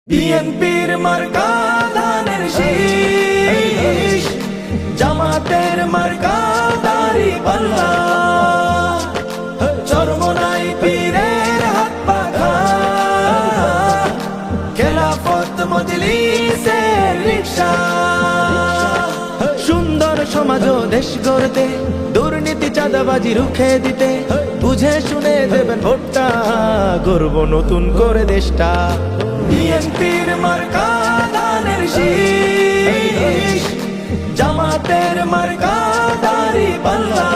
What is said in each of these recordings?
বিএনপির মার্কা ধানের শীষ, জামাতের মার্কা দাড়িপাল্লা, চরমোনাই পীরের হাত পাখা, খেলাফত মজলিসের রিকশা। সুন্দর সমাজ ও দেশ গড়তে, দুর্নীতি চাঁদাবাজি রুখে দিতে, বুঝে শুনে দেবেন ভোটটা, গর্ব নতুন করে দেশটা। বিএনপির মার্কা ধানের শীষ, জামাতের মার্কা দাড়িপাল্লা,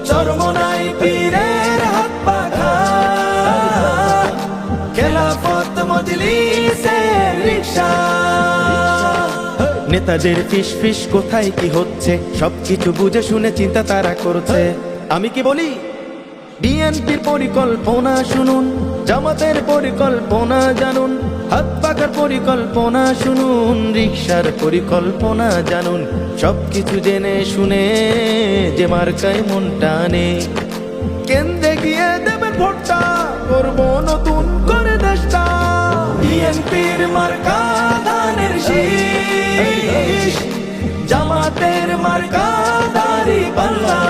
চরমোনাই পীরের হাত পাখা, খেলাফত মজলিসের রিকশা। নেতাদের ফিস ফিস কোথায় কি হচ্ছে, সবকিছু বুঝে শুনে চিন্তা তারা করছে। আমি কি বলি, বিএনপির পরিকল্পনা শুনুন, জামাতের পরিকল্পনা জানুন, হাত পাখার পরিকল্পনা শুনুন, রিকশার পরিকল্পনা জানুন। সবকিছু জেনে শুনে যে মার্কায় মন টানে, কেন্দ্রে গিয়ে দেবেন ভোটটা, করব নতুন করে দেশটা। বিএনপির মার্কা ধানের শীষ, জামাতের মার্কা দাড়িপাল্লা,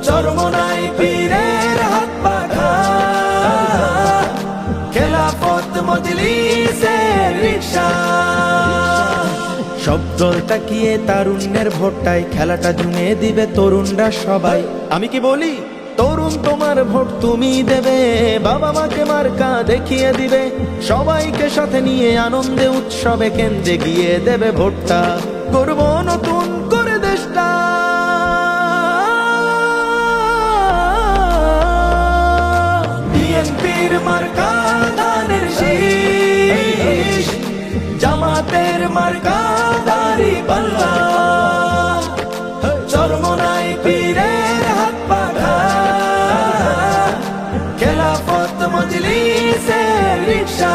চরমোনাই পীরের হাত পাখা, খেলাফত মজলিসের রিকশা। সব দল তাকিয়ে তারুণ্যের ভোটটায় খেলাটা জুমে দিবে তরুণরা সবাই। আমি কি বলি, তরুণ তোমার ভোট তুমি দেবে, বাবা মাকে মার্কা দেখিয়ে দিবে, সবাইকে সাথে নিয়ে আনন্দে উৎসবে কেন্দ্রে গিয়ে দেবে ভোটটা, করব নতুন করে দেশটা। বিএনপির মার্কা ধানের শীষ, জামাতের মার্কা দাড়িপাল্লা, চরমোনাই পীরের হাত পাখা, খেলাফত মজলিসের রিকশা।